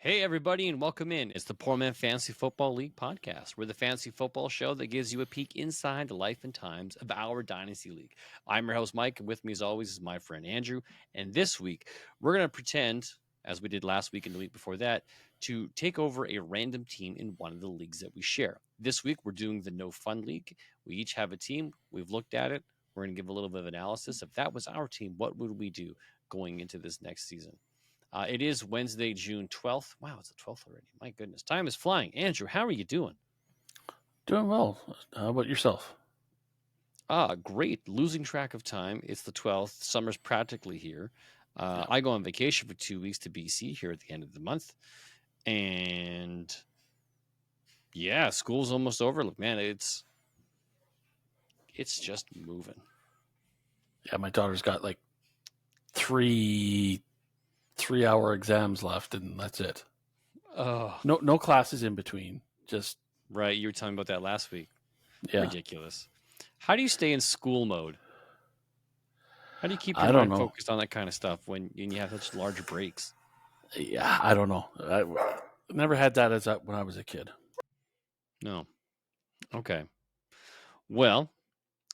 Hey, everybody, and welcome in. It's the Poor Man Fantasy Football League podcast. We're the fantasy football show that gives you a peek inside the life and times of our Dynasty League. I'm your host, Mike, and with me, as always, is my friend Andrew. And this week, we're going to pretend, as we did last week and the week before that, to take over a random team in one of the leagues that we share. This week, we're doing the No Fun League. We each have a team. We've looked at it. We're going to give a little bit of analysis. If that was our team, what would we do going into this next season? It is Wednesday, June 12th. Wow, it's the 12th already. My goodness. Time is flying. Andrew, how are you doing? Doing well. How about yourself? Great. Losing track of time. It's the 12th. Summer's practically here. I go on vacation for 2 weeks to BC here at the end of the month. And yeah, school's almost over. Look, man, it's just moving. Yeah, my daughter's got like three-hour exams left, and that's it. Oh, No classes in between. Just right. You were telling me about that last week. yeah. Ridiculous. How do you stay in school mode? How do you keep your I don't mind know. focused on that kind of stuff when you have such large breaks? Yeah, I don't know. I never had that when I was a kid. No. Okay. Well,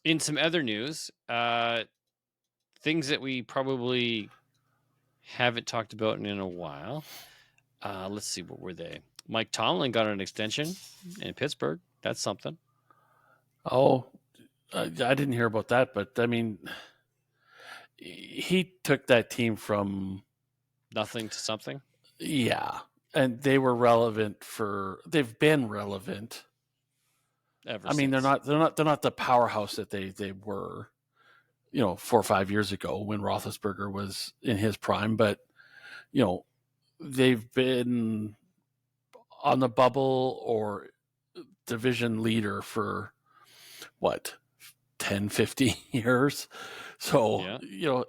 in some other news, things that we probably haven't talked about in a while. Let's see, what were they? Mike Tomlin got an extension in Pittsburgh. That's something. Oh, I didn't hear about that, but I mean, he took that team from Nothing to something. yeah, and they were relevant they've been relevant. Ever I mean, since. they're not the powerhouse that they were, 4 or 5 years ago when Roethlisberger was in his prime, but they've been on the bubble or division leader for what 10, 15 years. So Yeah.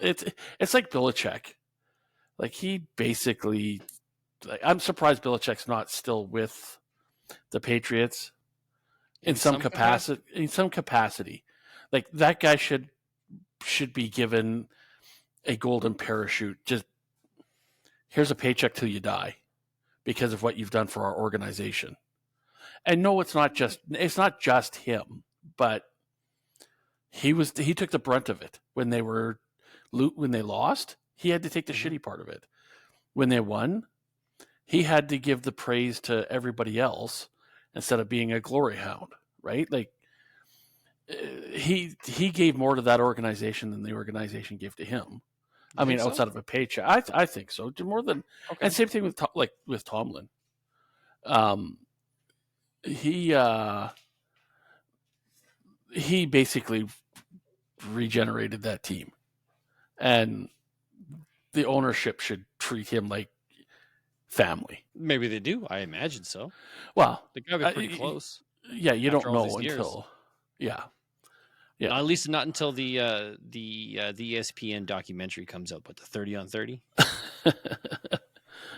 It's like Belichick. Like he basically, I'm surprised Belichick's not still with the Patriots in some capacity. In some capacity, like that guy should be given a golden parachute. Just here's a paycheck till you die because of what you've done for our organization. And no, it's not just him, but he took the brunt of it when they lost. He had to take the shitty part of it. When they won, he had to give the praise to everybody else instead of being a glory hound, right? Like he gave more to that organization than the organization gave to him. I mean, outside of a paycheck, I think so. More than, okay. And same thing with Tomlin. He basically regenerated that team, and the ownership should treat him like family. Maybe they do. I imagine so. Well, they gotta be pretty close. Yeah, you don't know until yeah. At least not until the ESPN documentary comes out, but the 30 on 30.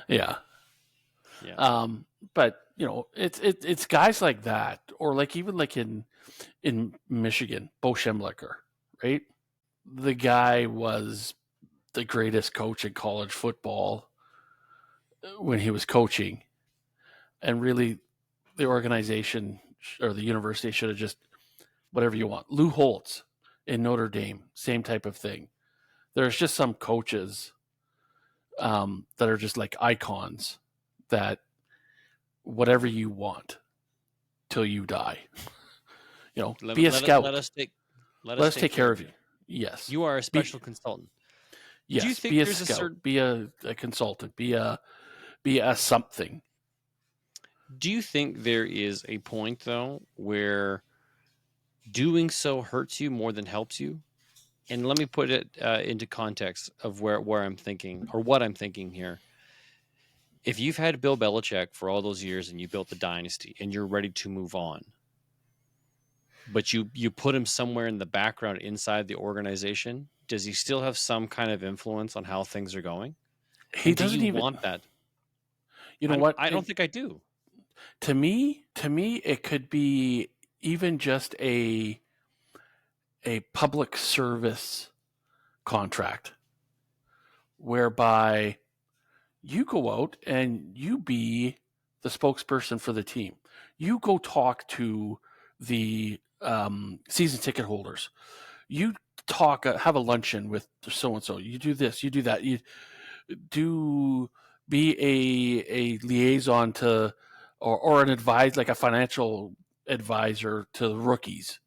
Yeah. But it's guys like that, or like even like in Michigan, Bo Schembechler, right? The guy was the greatest coach in college football when he was coaching, and really, the organization or the university should have just whatever you want. Lou Holtz in Notre Dame, same type of thing. There's just some coaches that are just like icons that whatever you want till you die. Be a scout. Let us take care of you. Yes. You are a special consultant. Yes. Do you think be a scout. Be a consultant. Be a something. Do you think there is a point though where doing so hurts you more than helps you? And let me put it into context of where I'm thinking, or what I'm thinking here. If you've had Bill Belichick for all those years and you built the dynasty and you're ready to move on, but you put him somewhere in the background inside the organization, does he still have some kind of influence on how things are going? He doesn't even want that. You know what? I don't think I do. To me, it could be even just a public service contract whereby you go out and you be the spokesperson for the team. You go talk to the season ticket holders. You talk, have a luncheon with so and so. You do this, you do that. You do be a liaison to, or an advisor, like a financial advisor to the rookies.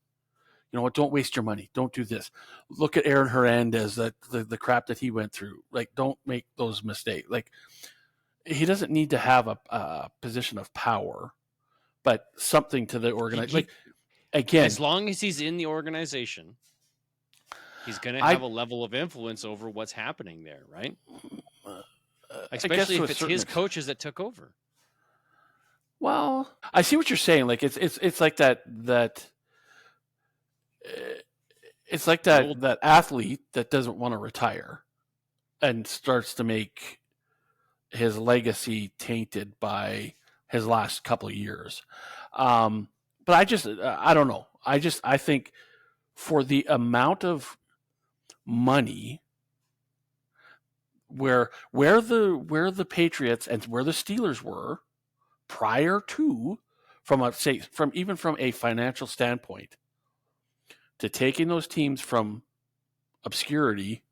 You know what? Don't waste your money. Don't do this. Look at Aaron Hernandez, the crap that he went through. Like, don't make those mistakes. Like, he doesn't need to have a position of power, but something to the organization. Like, again, as long as he's in the organization, he's going to have a level of influence over what's happening there, right? Especially if it's his coaches that took over. Well, I see what you're saying. Like, it's like that it's like that athlete that doesn't want to retire and starts to make his legacy tainted by his last couple of years. But I don't know. I think for the amount of money where the Patriots and where the Steelers were prior to, from a financial standpoint, to taking those teams from obscurity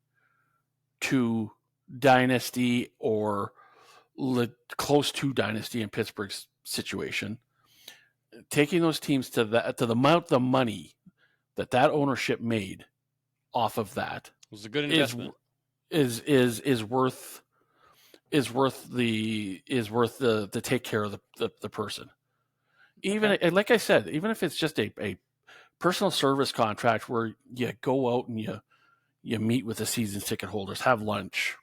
to dynasty or close to dynasty in Pittsburgh's situation, taking those teams to the amount of money that ownership made off of that it was a good investment. Is worth the take care of the person. Even like I said, even if it's just a personal service contract where you go out and you meet with the season ticket holders, have lunch,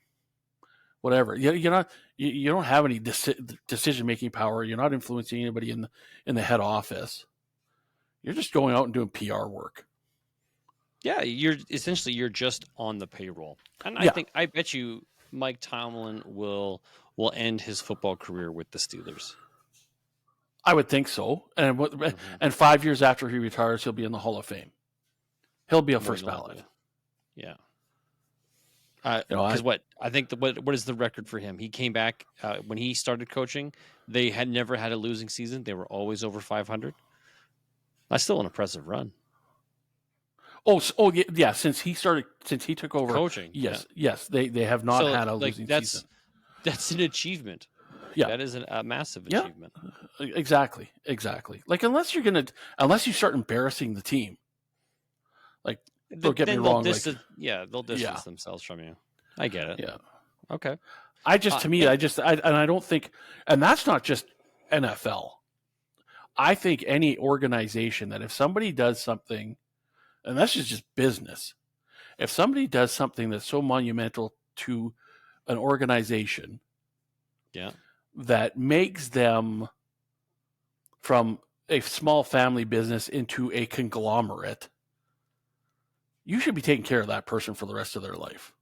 whatever. You don't have any decision making power. You're not influencing anybody in the head office. You're just going out and doing PR work. Yeah, you're just on the payroll, and I bet you Mike Tomlin will end his football career with the Steelers. I would think so, and 5 years after he retires, he'll be in the Hall of Fame. He'll be a first ballot. Yeah. Because what I think what is the record for him? He came back when he started coaching. They had never had a losing season. They were always over 500. That's still an impressive run. Yeah. Since he took over coaching, yes, they have not had a losing season. That's an achievement. Yeah, that is a massive achievement. Exactly. Like unless you start embarrassing the team, like don't get me wrong. They'll distance themselves from you. I get it. Yeah. Okay. I don't think, and that's not just NFL. I think any organization that if somebody does something, and that's just business, if somebody does something that's so monumental to an organization, that makes them from a small family business into a conglomerate, you should be taking care of that person for the rest of their life.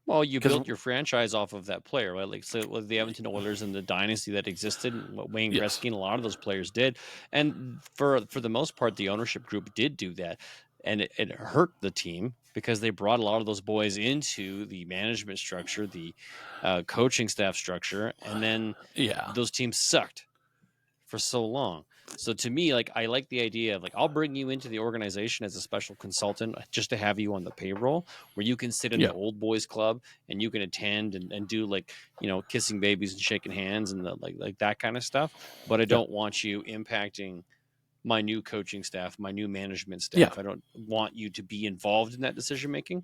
Well, you built your franchise off of that player, right? Like, so with the Edmonton Oilers and the dynasty that existed, what Wayne Gretzky and a lot of those players did. And for the most part, the ownership group did do that. And it hurt the team because they brought a lot of those boys into the management structure, the coaching staff structure. And then those teams sucked for so long. So to me, like, I like the idea of, like, I'll bring you into the organization as a special consultant just to have you on the payroll, where you can sit in the old boys club and you can attend and do, like, kissing babies and shaking hands and like that kind of stuff. But I don't want you impacting my new coaching staff, my new management staff. I don't want you to be involved in that decision making.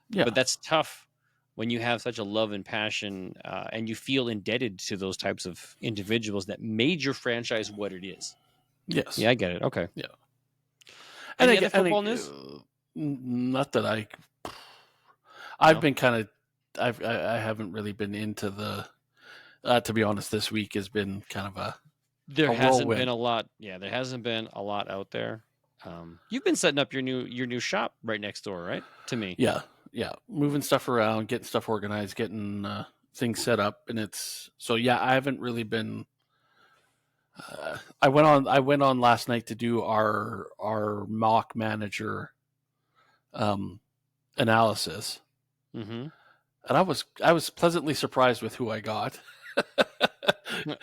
But that's tough when you have such a love and passion and you feel indebted to those types of individuals that made your franchise what it is. Yes. Yeah, I get it. Okay. Yeah. Any other football news? Not that I've been kind of, I haven't really been into the, to be honest, this week has been kind of there hasn't been a lot. Yeah, there hasn't been a lot out there. You've been setting up your new shop right next door, right? To me. Yeah. Moving stuff around, getting stuff organized, getting things set up. And I haven't really been, I went on last night to do our mock manager analysis. Mm-hmm. and I was pleasantly surprised with who I got.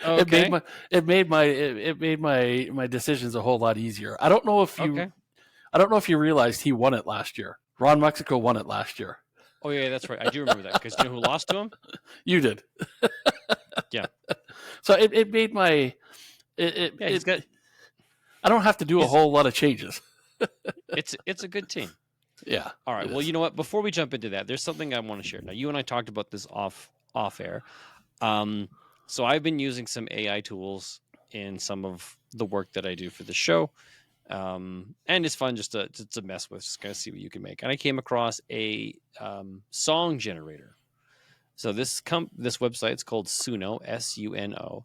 Okay. It made my decisions a whole lot easier. I don't know if Okay. you realized he won it last year. Ron Mexico won it last year. Oh yeah, that's right. I do remember that because you know who lost to him? You did. Yeah. So it made my Yeah, he's got. I don't have to do a whole lot of changes. It's a good team. Yeah. All right. Well, you know what? Before we jump into that, there's something I want to share. Now, you and I talked about this off air. So I've been using some AI tools in some of the work that I do for the show. And it's fun just to mess with, just kind of see what you can make. And I came across a song generator. So this website's called Suno, Suno,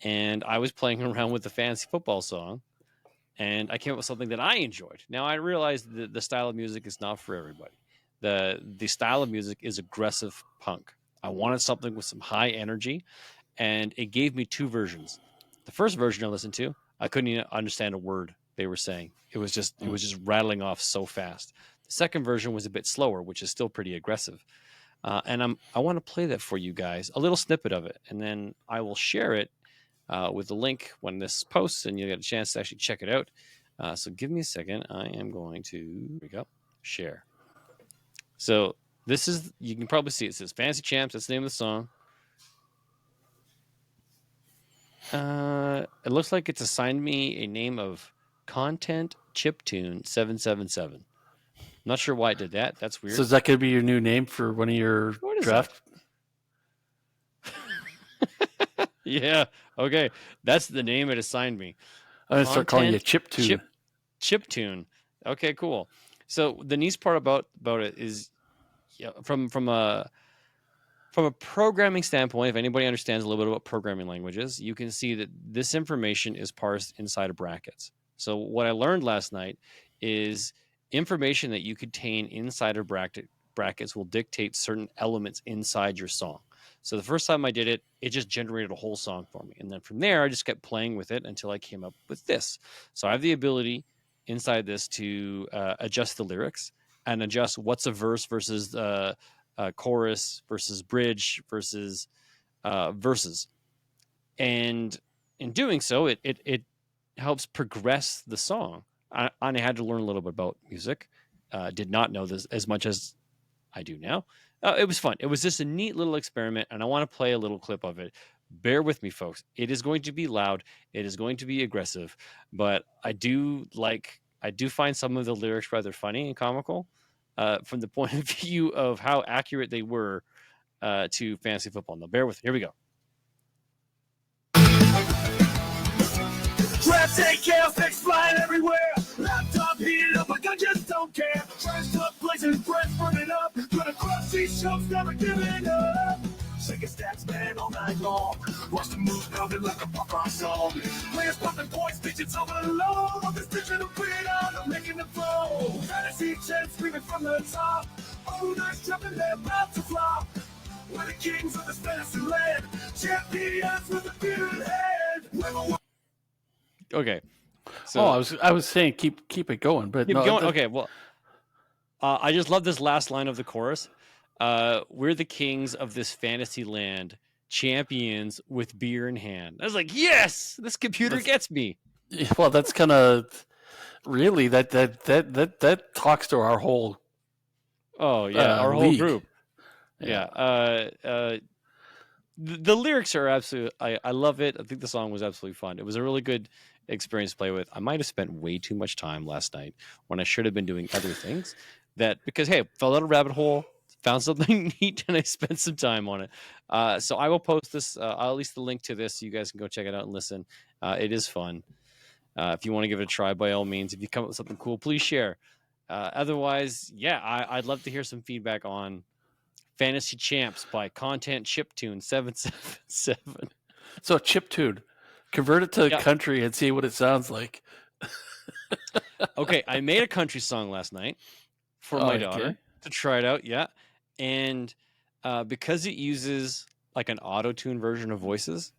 and I was playing around with the fantasy football song, and I came up with something that I enjoyed. Now I realized that the style of music is not for everybody. The style of music is aggressive punk. I wanted something with some high energy, and it gave me two versions. The first version I listened to, I couldn't even understand a word they were saying. It was just rattling off so fast. The second version was a bit slower, which is still pretty aggressive. And I want to play that for you guys, a little snippet of it, and then I will share it with the link when this posts, and you'll get a chance to actually check it out. So give me a second. I am going to share. So this is, you can probably see it says Fantasy Champs. That's the name of the song. It looks like it's assigned me a name of Content Chiptune 777. Not sure why it did that. That's weird. So is that going to be your new name for one of your draft? Yeah. Okay. That's the name it assigned me. I'm going to start calling you Chiptune. Chiptune. Okay, cool. So the nice part about it is, from a programming standpoint, if anybody understands a little bit about programming languages, you can see that this information is parsed inside of brackets. So what I learned last night is information that you contain inside of brackets will dictate certain elements inside your song. So the first time I did it, it just generated a whole song for me. And then from there, I just kept playing with it until I came up with this. So I have the ability inside this to adjust the lyrics and adjust what's a verse versus chorus versus bridge versus verses. And in doing so, it helps progress the song. I had to learn a little bit about music. Did not know this as much as I do now. It was fun. It was just a neat little experiment, and I want to play a little clip of it. Bear with me, folks. It is going to be loud. It is going to be aggressive, but I do find some of the lyrics rather funny and comical from the point of view of how accurate they were to fantasy football. Now, bear with me. Here we go. Draft day, chaos, X flying everywhere. Laptop heated up, like I just don't care. Trash up, blazing, breath burning up. Gonna crush these chumps, never giving up. Shaking stacks, man, all night long. Watch the moves pounding like a pop rock song. Players pumping points, digits overload. On this digital beat out, I'm making the flow. Fantasy chants screaming from the top. Owners jumping, they're about to flop. We're the kings of this fantasy land. Champions with a bearded head. Okay. So I was saying keep it going, but keep going. Okay, well, I just love this last line of the chorus. We're the kings of this fantasy land, champions with beer in hand. I was like, yes, this computer gets me. Well, that's kind of really that talks to our whole. Oh yeah, our whole group. Yeah. The lyrics are absolutely. I love it. I think the song was absolutely fun. It was a really good experience to play with. I might have spent way too much time last night when I should have been doing other things. Because fell out a rabbit hole, found something neat, and I spent some time on it. So I will post this. I'll at least the link to this so you guys can go check it out and listen. It is fun. If you want to give it a try, by all means. If you come up with something cool, please share. Otherwise, I'd love to hear some feedback on Fantasy Champs by Content Chiptune 777. So chiptune, convert it to country and see what it sounds like. Okay, I made a country song last night for my daughter to try it out. Yeah, and because it uses like an auto-tune version of voices,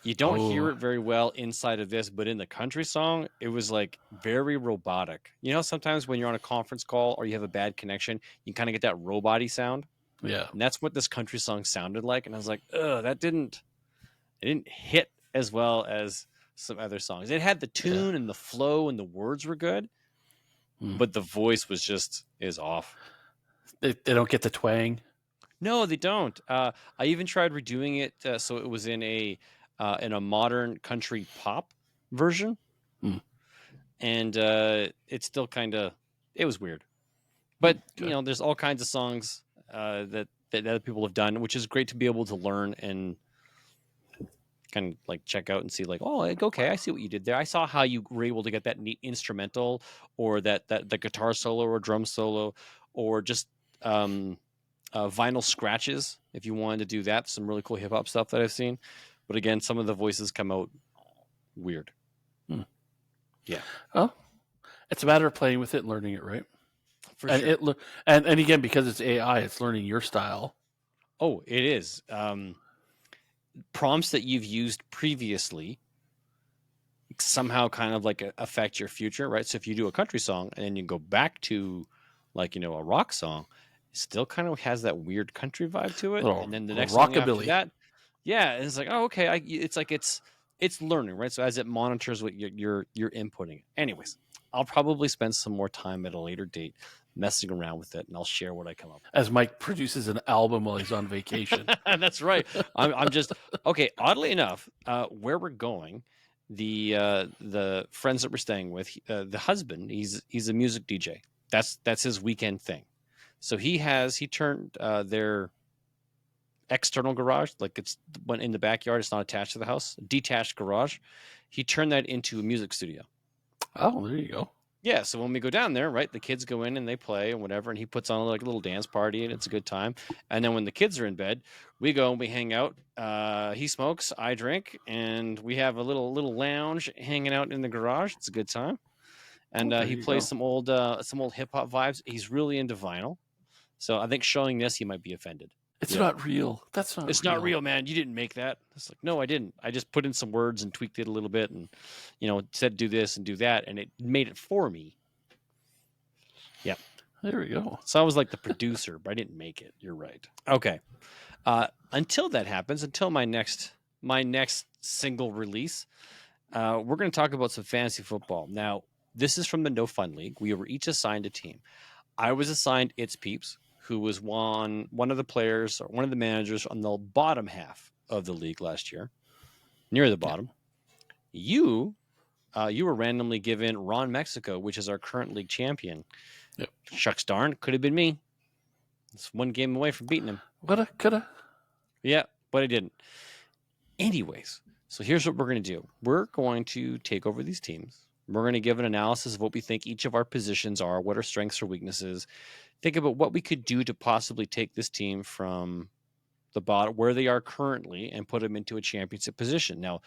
you don't hear it very well inside of this, but in the country song, it was like very robotic. You know, sometimes when you're on a conference call or you have a bad connection, you kind of get that robot-y sound. Yeah. And that's what this country song sounded like. And I was like, ugh, it didn't hit as well as some other songs. It had the tune and the flow and the words were good, but the voice is off. They don't get the twang. No, they don't. I even tried redoing it so it was in a modern country pop version, and it's still it was weird. But there's all kinds of songs that other people have done, which is great to be able to learn and kind of like check out and see like, oh, okay, I see what you did there. I saw how you were able to get that neat instrumental or that the guitar solo or drum solo or just vinyl scratches if you wanted to do that. Some really cool hip hop stuff that I've seen. But again, some of the voices come out weird. Yeah. Oh, it's a matter of playing with it and learning it, right? For and sure. And again, because it's AI, it's learning your style. Oh, it is. Prompts that you've used previously somehow kind of like affect your future, right? So if you do a country song and then you go back to like, a rock song, it still kind of has that weird country vibe to it. And then the next song after that, yeah, it's like, oh, okay. It's learning, right? So as it monitors what you're inputting. Anyways, I'll probably spend some more time at a later date messing around with it, and I'll share what I come up with. As Mike produces an album while he's on vacation. That's right. I'm just okay. Oddly enough, where we're going, the friends that we're staying with, the husband, he's a music DJ. That's his weekend thing. So he turned their external garage, like it's one in the backyard, it's not attached to the house, detached garage. He turned that into a music studio. Oh, there you go. Yeah, so when we go down there, right, the kids go in and they play and whatever, and he puts on like a little dance party and it's a good time. And then when the kids are in bed, we go and we hang out. He smokes, I drink, and we have a little lounge hanging out in the garage. It's a good time. And he plays some old hip hop vibes. He's really into vinyl, so I think showing this, he might be offended. It's not real. That's not. It's not real, man. You didn't make that. It's like, no, I didn't. I just put in some words and tweaked it a little bit, and said do this and do that, and it made it for me. Yeah, there we go. So I was like the producer, but I didn't make it. You're right. Okay. Until that happens, until my next single release, we're going to talk about some fantasy football. Now, this is from the No Fun League. We were each assigned a team. I was assigned It's Peeps, who was one of the players or one of the managers on the bottom half of the league last year, near the bottom. You were randomly given Ron Mexico, which is our current league champion. Yep. Shucks darn, could have been me. It's one game away from beating him. Coulda. Yeah, but I didn't. Anyways, so here's what we're going to do. We're going to take over these teams. We're going to give an analysis of what we think each of our positions are, what our strengths or weaknesses. Think about what we could do to possibly take this team from the bottom, where they are currently, and put them into a championship position. Now,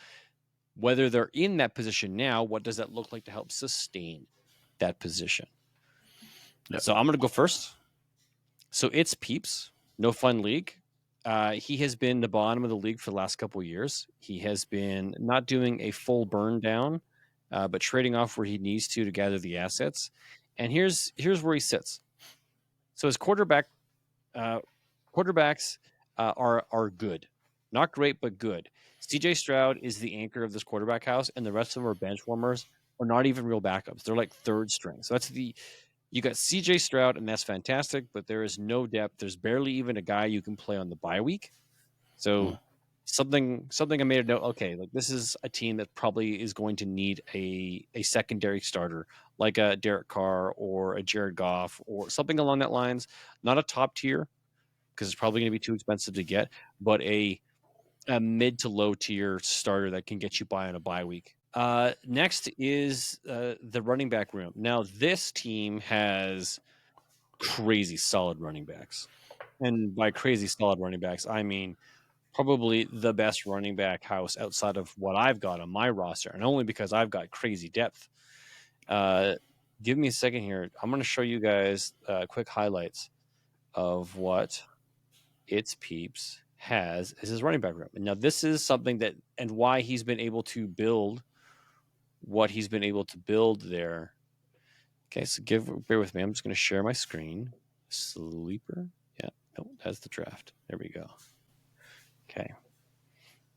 whether they're in that position now, what does that look like to help sustain that position? Yep. So I'm going to go first. So It's Peeps, No Fun League. He has been the bottom of the league for the last couple of years. He has been not doing a full burn down, but trading off where he needs to gather the assets. And here's where he sits. So his quarterbacks are good, not great, but good. CJ Stroud is the anchor of this quarterback house, and the rest of them are bench warmers or not even real backups. They're like third string. So you got CJ Stroud, and that's fantastic, but there is no depth. There's barely even a guy you can play on the bye week. So something I made a note. Okay, like this is a team that probably is going to need a secondary starter, like a Derek Carr or a Jared Goff or something along that lines. Not a top tier, because it's probably going to be too expensive to get, but a mid to low tier starter that can get you by on a bye week. Next is the running back room. Now, this team has crazy solid running backs. And by crazy solid running backs, I mean probably the best running back house outside of what I've got on my roster, and only because I've got crazy depth. Give me a second here. I'm going to show you guys quick highlights of what It's Peeps has as his running back room. And now this is something that, and why he's been able to build what he's been able to build there. Okay, so bear with me. I'm just going to share my screen. Sleeper. Yeah. Oh, that's the draft. There we go. Okay.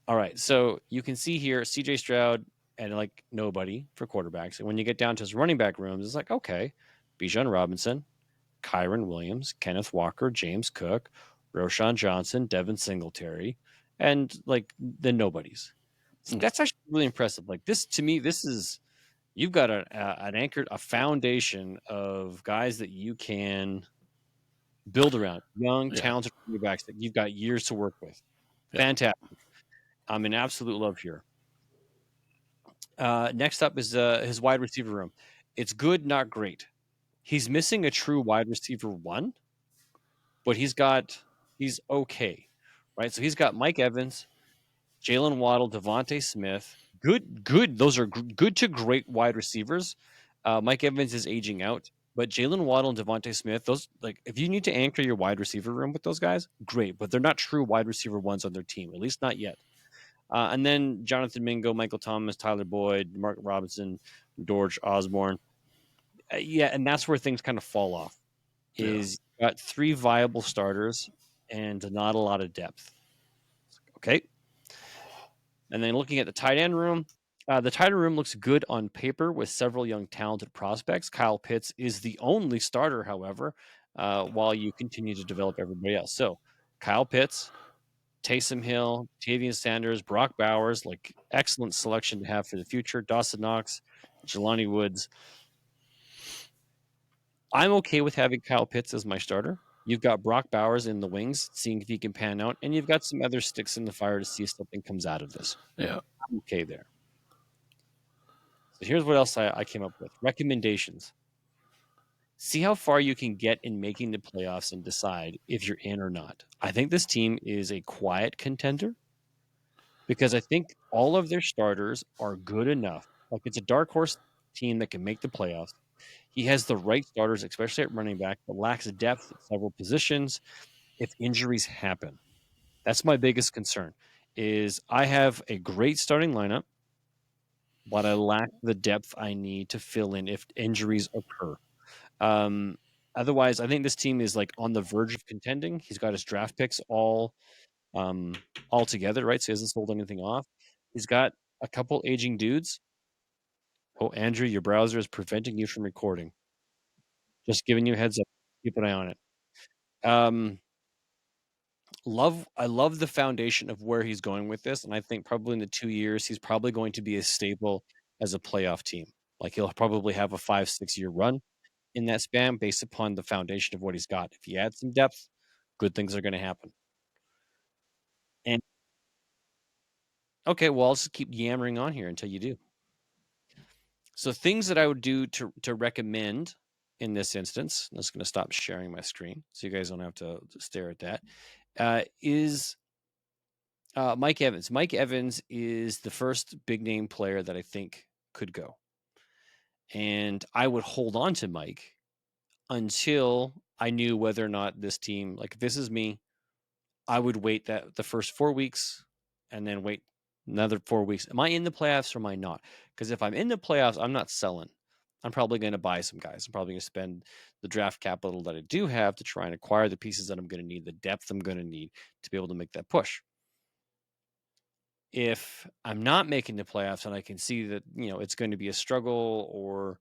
All right. So you can see here CJ Stroud and like nobody for quarterbacks. And when you get down to his running back rooms, it's like, okay, Bijan Robinson, Kyron Williams, Kenneth Walker, James Cook, Roshan Johnson, Devin Singletary, and like the nobodies. So that's actually really impressive. Like this, to me, this is, you've got an anchored, a foundation of guys that you can build around, young, talented quarterbacks that you've got years to work with. Fantastic. I'm in absolute love here. Next up is his wide receiver room. It's good, not great. He's missing a true wide receiver one, but he's okay, right? So he's got Mike Evans, Jalen Waddle, Devontae Smith. Good. Those are good to great wide receivers. Mike Evans is aging out, but Jalen Waddle and Devontae Smith, those, like, if you need to anchor your wide receiver room with those guys, great, but they're not true wide receiver ones on their team, at least not yet. And then Jonathan Mingo, Michael Thomas, Tyler Boyd, Mark Robinson, George Osborne. And that's where things kind of fall off. Is got 3 viable starters and not a lot of depth. Okay. And then looking at the tight end room, the tight end room looks good on paper with several young talented prospects. Kyle Pitts is the only starter, however, while you continue to develop everybody else. So Kyle Pitts, Taysom Hill, Tavian Sanders, Brock Bowers, like excellent selection to have for the future. Dawson Knox, Jelani Woods. I'm okay with having Kyle Pitts as my starter. You've got Brock Bowers in the wings, seeing if he can pan out, and you've got some other sticks in the fire to see if something comes out of this. Yeah. I'm okay there. So here's what else I came up with. Recommendations. See how far you can get in making the playoffs and decide if you're in or not. I think this team is a quiet contender because I think all of their starters are good enough. Like, it's a dark horse team that can make the playoffs. He has the right starters, especially at running back, but lacks depth at several positions if injuries happen. That's my biggest concern. Is I have a great starting lineup, but I lack the depth I need to fill in if injuries occur. Otherwise, I think this team is like on the verge of contending. He's got his draft picks all together, right? So he hasn't sold anything off. He's got a couple aging dudes. Oh, Andrew, your browser is preventing you from recording. Just giving you a heads up. Keep an eye on it. I love the foundation of where he's going with this, and I think probably in the 2 years he's probably going to be as stable as a playoff team. Like, he'll probably have a 5-6 year run in that span based upon the foundation of what he's got. If he adds some depth, good things are going to happen. And okay, well, I'll just keep yammering on here until you do. So things that I would do to recommend in this instance, I'm just going to stop sharing my screen so you guys don't have to stare at that, is Mike Evans. Mike Evans is the first big name player that I think could go. And I would hold on to Mike until I knew whether or not this team, like, if this is me, I would wait the first 4 weeks and then wait another 4 weeks. Am I in the playoffs or am I not? Because if I'm in the playoffs, I'm not selling. I'm probably going to buy some guys. I'm probably going to spend the draft capital that I do have to try and acquire the pieces that I'm going to need, the depth I'm going to need to be able to make that push. If I'm not making the playoffs and I can see that, it's going to be a struggle or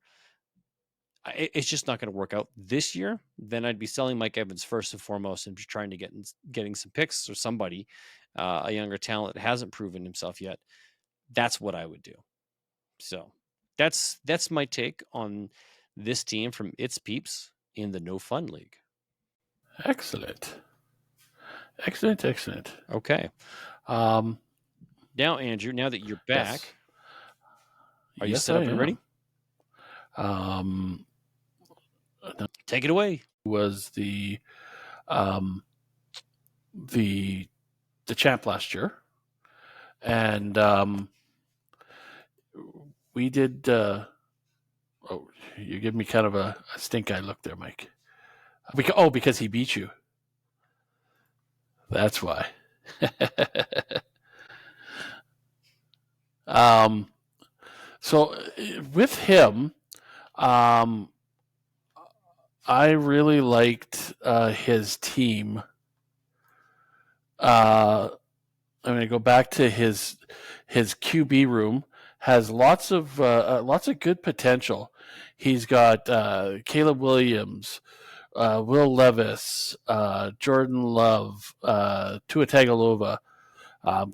it's just not going to work out this year, then I'd be selling Mike Evans first and foremost and just trying to getting some picks or somebody, a younger talent that hasn't proven himself yet. That's what I would do. So that's my take on this team from its peeps in the No Fun League. Excellent. Okay. Now, Andrew, now that you're back, are you set up and ready? Take it away. Was the champ last year, and we did. You give me kind of a stink eye look there, Mike. Because he beat you. That's why. So with him, I really liked his team I'm going to go back to his QB room. Has lots of good potential. He's got Caleb Williams, Will Levis, Jordan Love, Tua Tagovailoa,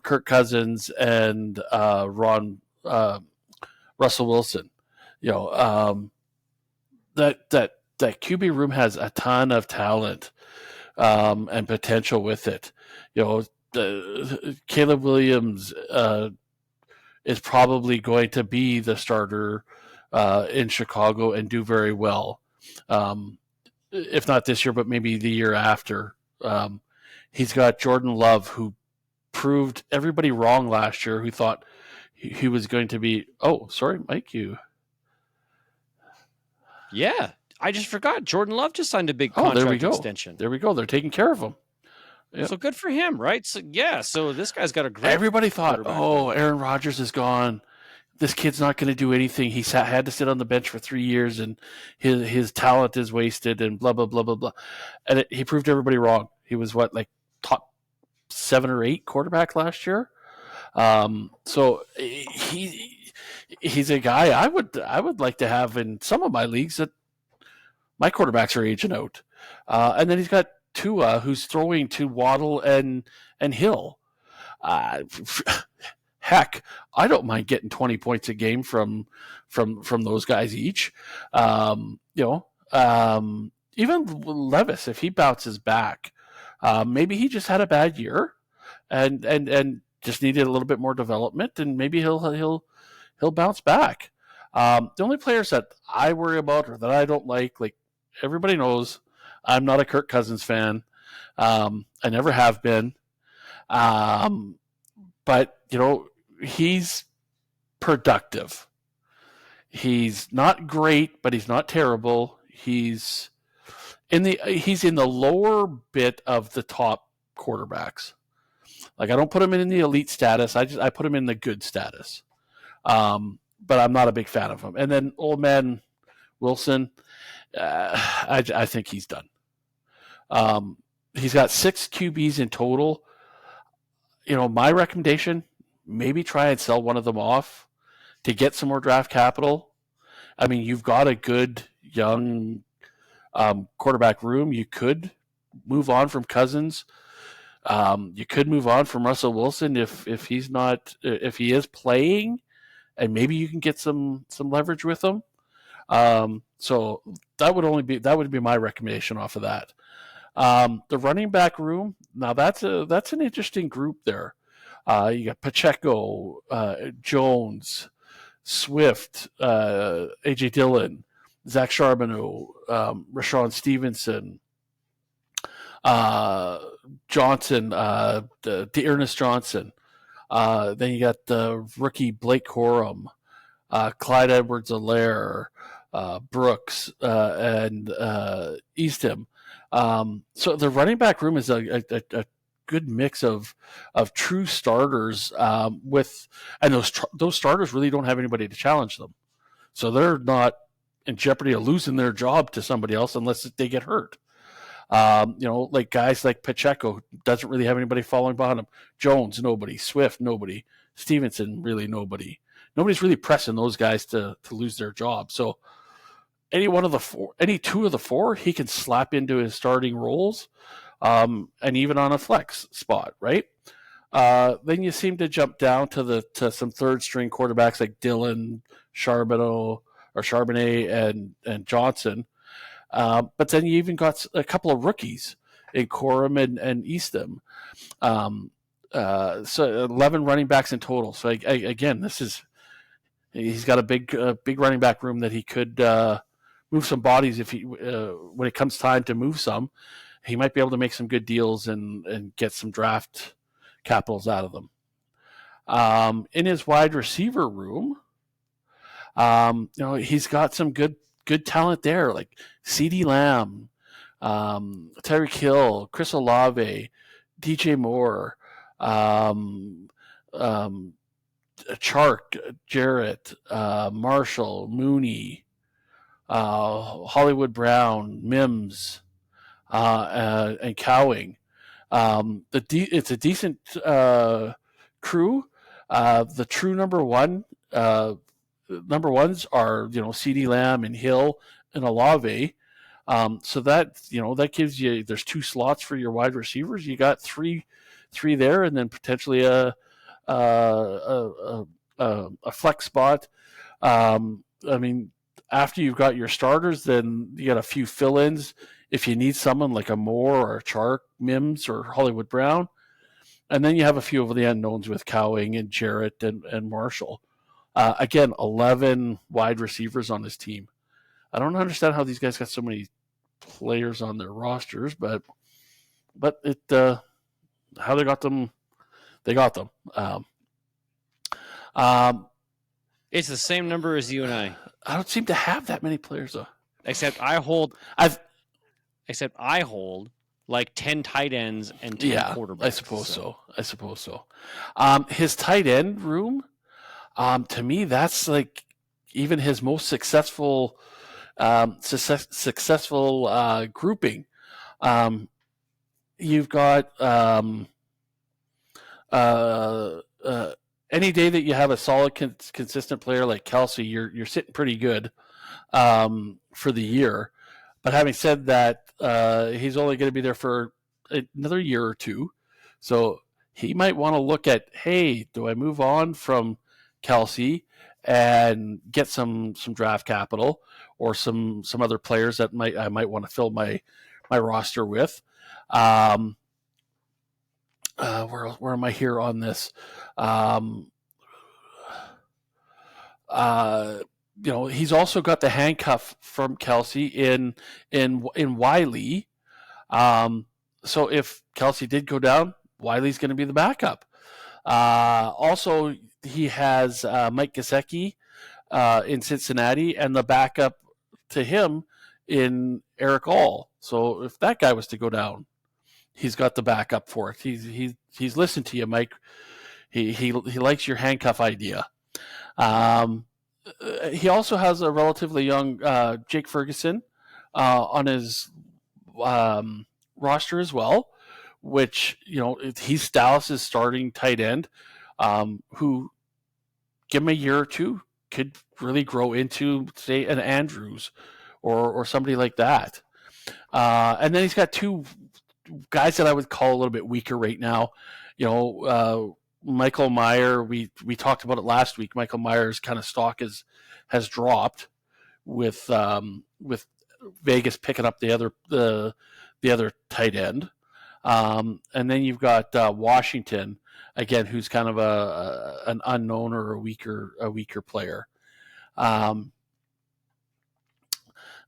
Kirk Cousins, and Russell Wilson. You know, that QB room has a ton of talent and potential with it. You know, Caleb Williams is probably going to be the starter in Chicago and do very well. If not this year, but maybe the year after. He's got Jordan Love, who proved everybody wrong last year, who thought he was going to be. Oh, sorry, Mike, you. Yeah, I just forgot. Jordan Love just signed a big Oh, there we contract go. extension. There we go. They're taking care of him. Yep. So good for him, right? So yeah, so this guy's got a great. Everybody thought, oh, Aaron Rodgers is gone. This kid's not going to do anything. He had to sit on the bench for 3 years, and his talent is wasted, and blah blah blah blah blah. And he proved everybody wrong. He was like top 7 or 8 quarterback last year. So he's a guy I would like to have in some of my leagues that my quarterbacks are aging out. And then he's got Tua, who's throwing to Waddle and Hill. Heck, I don't mind getting 20 points a game from those guys each. Even Levis, if he bounces back, maybe he just had a bad year, and just needed a little bit more development, and maybe he'll bounce back. The only players that I worry about or that I don't like everybody knows, I'm not a Kirk Cousins fan. I never have been. But he's productive. He's not great, but he's not terrible. He's in the lower bit of the top quarterbacks. I don't put him in the elite status. I put him in the good status. But I'm not a big fan of him. And then old man Wilson, I think he's done. He's got 6 QBs in total. My recommendation, maybe try and sell one of them off to get some more draft capital. I mean, you've got a good young quarterback room. You could move on from Cousins. You could move on from Russell Wilson if he is playing, and maybe you can get some leverage with him. So that would be my recommendation off of that. The running back room, now that's an interesting group there. You got Pacheco, Jones, Swift, AJ Dillon, Zach Charbonneau, Rashawn Stevenson, Johnson, Dearness Johnson. Then you got the rookie Blake Corum, Clyde Edwards-Helaire, Brooks, and Eastham. So the running back room is a good mix of true starters and those starters really don't have anybody to challenge them, so they're not in jeopardy of losing their job to somebody else unless they get hurt. Guys like Pacheco doesn't really have anybody following behind him. Jones, nobody. Swift, nobody. Stevenson, really nobody. Nobody's really pressing those guys to lose their job. So any two of the four, he can slap into his starting roles, and even on a flex spot, right? Then you seem to jump down to some third string quarterbacks like Dillon, Charbonnet, and Johnson. But then you even got a couple of rookies in Corum and Eastham. So 11 running backs in total. So again, he's got a big running back room that he could move some bodies if when it comes time to move some. He might be able to make some good deals and get some draft capitals out of them. In his wide receiver room, he's got some good talent there, like CeeDee Lamb, Tyreek Hill, Chris Olave, DJ Moore, Chark, Jarrett, Marshall, Mooney, Hollywood Brown, Mims, and Cowing. It's a decent crew. The true number ones are CeeDee Lamb and Hill and Olave. So that gives you, there's 2 slots for your wide receivers. You got three there, and then potentially a flex spot. I mean, after you've got your starters, then you got a few fill-ins if you need someone like a Moore or a Chark, Mims, or Hollywood Brown. And then you have a few of the unknowns with Cowing and Jarrett and Marshall. Again, 11 wide receivers on this team. I don't understand how these guys got so many players on their rosters, but it how they got them, they got them. It's the same number as you and I. I don't seem to have that many players though. Except I hold like 10 tight ends and 10 quarterbacks. I suppose so. His tight end room, to me, that's like even his most successful grouping. You've got any day that you have a solid, consistent player like Kelsey, you're sitting pretty good for the year. But having said that, he's only going to be there for another year or two. So he might want to look at, hey, do I move on from Kelsey and get some draft capital or some other players that I might want to fill my roster with. Where am I here on this? He's also got the handcuff from Kelsey in Wiley. So if Kelsey did go down, Wiley's going to be the backup. Also, he has Mike Gesicki in Cincinnati, and the backup to him in Eric All. So if that guy was to go down, he's got the backup for it. He's listened to you, Mike. He likes your handcuff idea. He also has a relatively young Jake Ferguson on his roster as well, which, he's Dallas's starting tight end, who, give him a year or two, could really grow into, say, an Andrews or somebody like that. And then he's got 2 guys that I would call a little bit weaker right now. Michael Meyer, we talked about it last week. Michael Meyer's kind of stock has dropped with Vegas picking up the other tight end. And then you've got Washington again, who's kind of an unknown or a weaker player.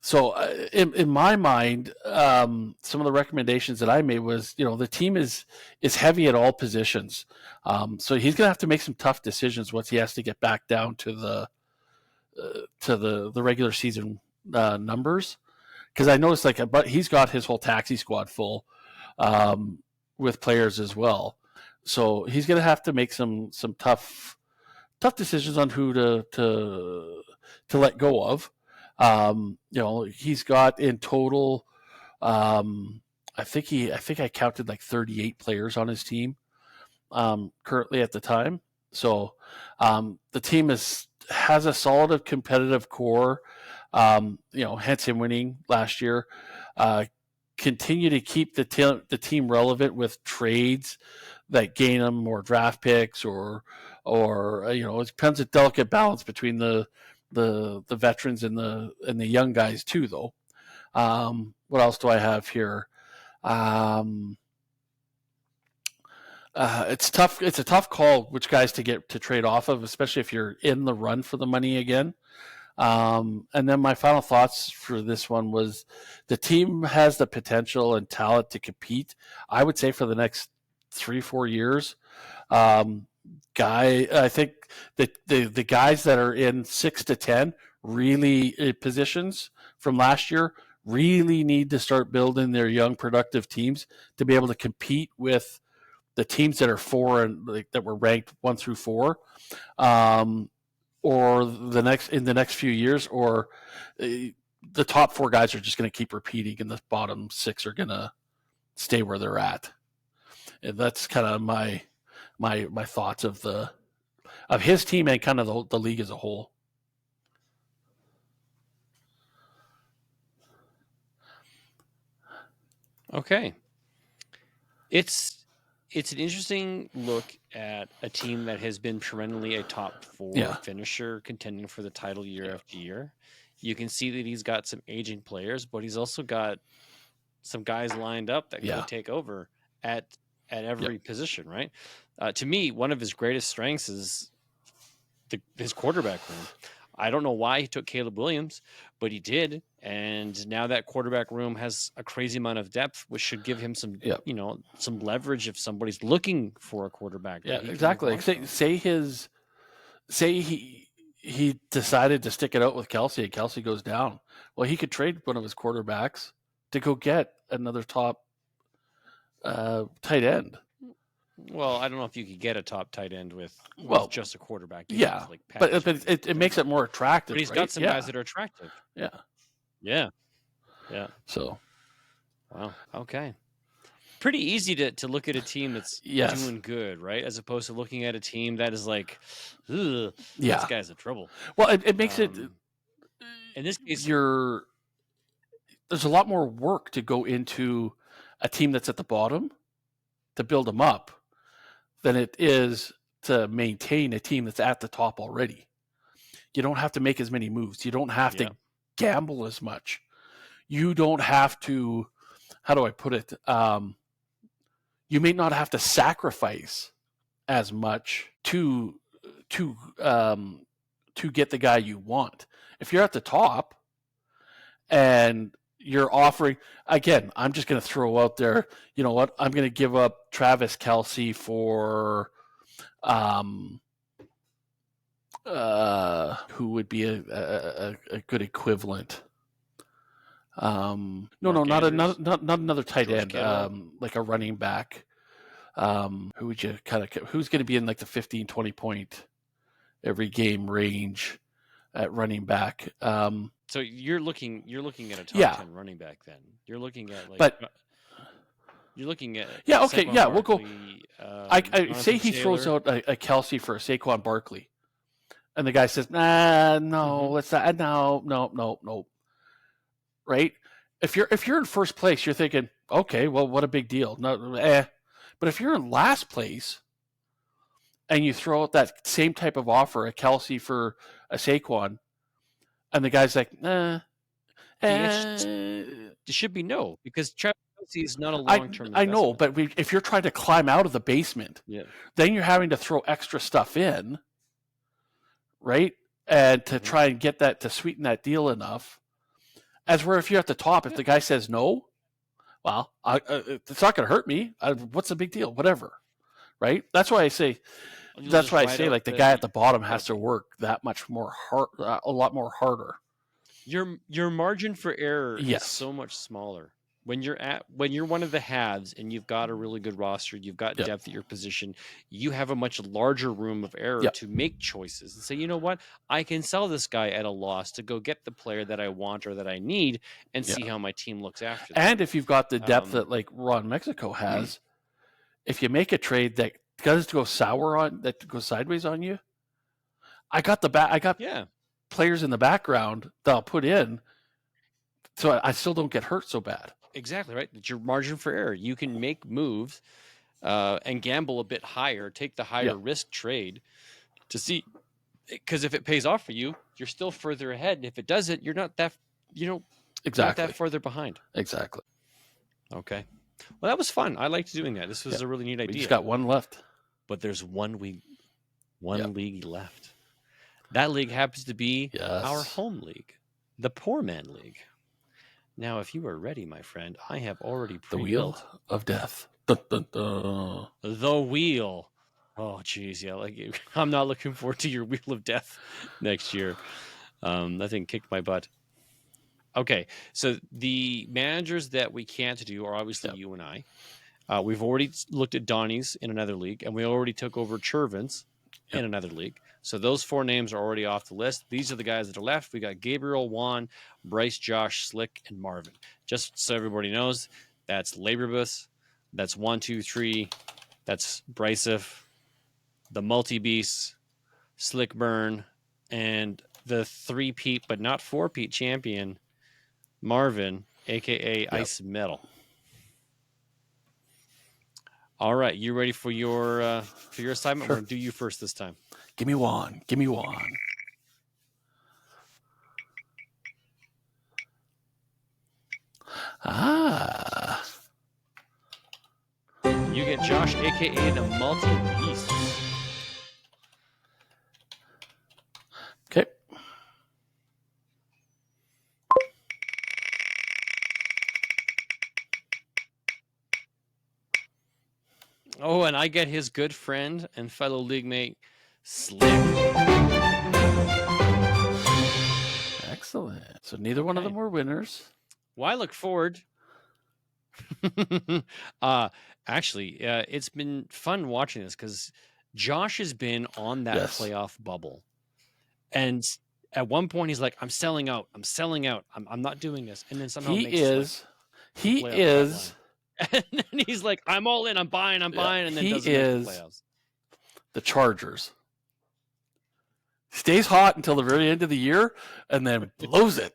So in my mind, some of the recommendations that I made was, the team is heavy at all positions. So he's going to have to make some tough decisions once he has to get back down to the regular season numbers. Because I noticed but he's got his whole taxi squad full with players as well. So he's going to have to make some tough decisions on who to let go of. He's got in total, I think I counted like 38 players on his team currently at the time. So the team has a solid competitive core. Hence him winning last year. Continue to keep the team relevant with trades that gain them more draft picks or it depends a delicate balance between the veterans and the young guys too, though. What else do I have here? It's tough. It's a tough call which guys to trade off of, especially if you're in the run for the money again. And then my final thoughts for this one was the team has the potential and talent to compete, I would say, for the next 3-4 years. I think that the guys that are in 6 to 10 really positions from last year really need to start building their young productive teams to be able to compete with the teams that are 4 and that were ranked 1 through 4, or in the next few years, or the top 4 guys are just going to keep repeating and the bottom 6 are going to stay where they're at. And that's kind of my thoughts of his team and kind of the league as a whole. Okay. It's an interesting look at a team that has been perennially a top 4 finisher, contending for the title year after year. You can see that he's got some aging players, but he's also got some guys lined up that could take over at every position, right? To me, one of his greatest strengths is his quarterback room. I don't know why he took Caleb Williams, but he did. And now that quarterback room has a crazy amount of depth, which should give him some, some leverage if somebody's looking for a quarterback. Yeah, exactly. Say he decided to stick it out with Kelsey and Kelsey goes down. Well, he could trade one of his quarterbacks to go get another top tight end. Well, I don't know if you could get a top tight end with just a quarterback. But it makes it more attractive. But he's got some guys that are attractive. Yeah. So, wow. Okay. Pretty easy to look at a team that's doing good, right? As opposed to looking at a team that is like, ugh, this guy's in trouble. Well, it makes it. In this case, there's a lot more work to go into a team that's at the bottom to build them up than it is to maintain a team that's at the top already. You don't have to make as many moves. You don't have to gamble as much. You don't have to, how do I put it? You may not have to sacrifice as much to get the guy you want. If you're at the top and you're offering, again, I'm just going to throw out there, you know what? I'm going to give up Travis Kelce for who would be a good ewood not another tight end, like a running back. Who would you who's going to be in like the 15, 20 point every game range at running back? So you're looking at a top 10 running back then. You're looking at you're looking at Saquon Barkley, we'll go. I say he throws out a Kelsey for a Saquon Barkley, and the guy says, no, let's not, no. Right? If you're in first place, you're thinking, okay, well, what a big deal. But if you're in last place and you throw out that same type of offer, a Kelsey for a Saquon, and the guy's like, it should be no, because Travis Kelce is not a long-term investment. I know, but if you're trying to climb out of the basement, then you're having to throw extra stuff in, right? And to try and get that, to sweeten that deal enough. As where if you're at the top, if the guy says no, well, it's not going to hurt me. What's the big deal? Whatever, right? That's why I say, like the guy at the bottom has to work that much more hard, a lot more harder. Your margin for error is so much smaller when you're one of the halves and you've got a really good roster, you've got depth at your position, you have a much larger room of error to make choices and say, you know what, I can sell this guy at a loss to go get the player that I want or that I need and see how my team looks after that. And if you've got the depth that like Ron Mexico has, if you make a trade that does go that goes sideways on you, I got players in the background that I'll put in, so I still don't get hurt so bad. Exactly right. It's your margin for error. You can make moves and gamble a bit higher, take the higher risk trade to see, because if it pays off for you, you're still further ahead. And if it doesn't, you're not that not that further behind. Exactly. Okay. Well, that was fun. I liked doing that. This was a really neat idea. We just got one left, but there's one league left. That league happens to be our home league, the Poor Man League. Now, if you are ready, my friend, I have already the Wheel of Death. The Wheel. Oh, geez, yeah. I'm not looking forward to your Wheel of Death next year. That thing kicked my butt. Okay, so the managers that we can't do are obviously you and I. We've already looked at Donnie's in another league, and we already took over Chervin's in another league. So those 4 names are already off the list. These are the guys that are left. We got Gabriel, Juan, Bryce, Josh, Slick, and Marvin. Just so everybody knows, that's Laborbus, That's 1, 2, 3. That's Bryceif, the multi-beast, Slick Burn, and the 3-peat, but not 4-peat champion, Marvin, a.k.a. Ice Metal. All right, you ready for your assignment? Sure. We're going to do you first this time. Give me one. Ah. You get Josh, a.k.a. the multi-beast. Okay. Oh, and I get his good friend and fellow league mate, Slick. Excellent. So neither one of them were winners. Well, I look forward. Actually, it's been fun watching this because Josh has been on that playoff bubble. And at one point he's like, I'm selling out. I'm not doing this. And then somehow he is. And then he's like, I'm all in, I'm buying. And then doesn't make the playoffs. The Chargers. Stays hot until the very end of the year and then blows it.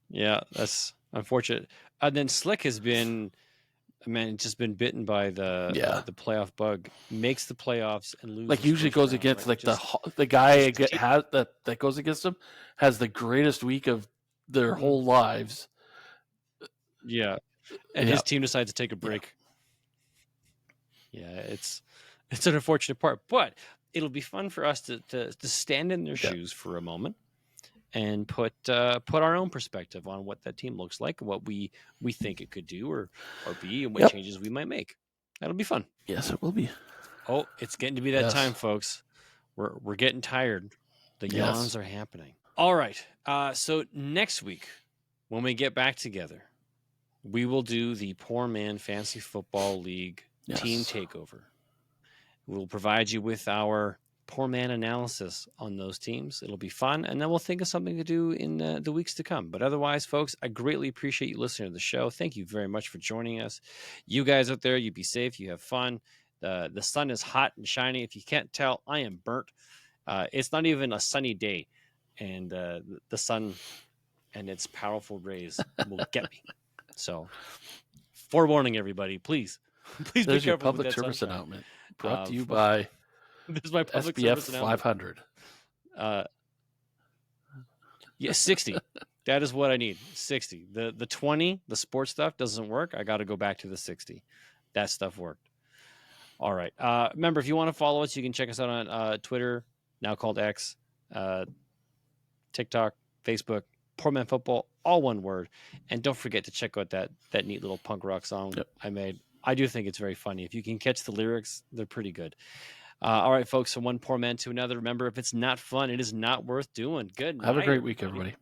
Yeah, that's unfortunate. And then Slick has been, just been bitten by the playoff bug. Makes the playoffs and loses. Like usually goes against the guy that goes against him has the greatest week of their whole lives. Yeah, and his team decides to take a break. Yeah, it's an unfortunate part, but it'll be fun for us to stand in their shoes for a moment and put our own perspective on what that team looks like, what we think it could do or be, and what changes we might make. That'll be fun. Yes, it will be. Oh, it's getting to be that time, folks. We're getting tired. The yawns are happening. All right. So next week, when we get back together, we will do the Poor Man Fantasy Football League team takeover. We'll provide you with our poor man analysis on those teams. It'll be fun, and then we'll think of something to do in the weeks to come. But otherwise, folks, I greatly appreciate you listening to the show. Thank you very much for joining us. You guys out there, you be safe, you have fun. The sun is hot and shiny. If you can't tell, I am burnt. It's not even a sunny day, and the sun and its powerful rays will get me. So, forewarning everybody, please There's be careful your public with that service sunshine. announcement brought to you by this is my public SBF service announcement. 500. 60. That is what I need. 60. The 20, the sports stuff doesn't work. I got to go back to the 60. That stuff worked. All right. Remember, if you want to follow us, you can check us out on Twitter, now called X, TikTok, Facebook, Poor Man Football, all one word. And don't forget to check out that neat little punk rock song I made. I do think it's very funny. If you can catch the lyrics, they're pretty good. All right, folks, from one poor man to another. Remember, if it's not fun, it is not worth doing. Good night. Have a great week, everybody.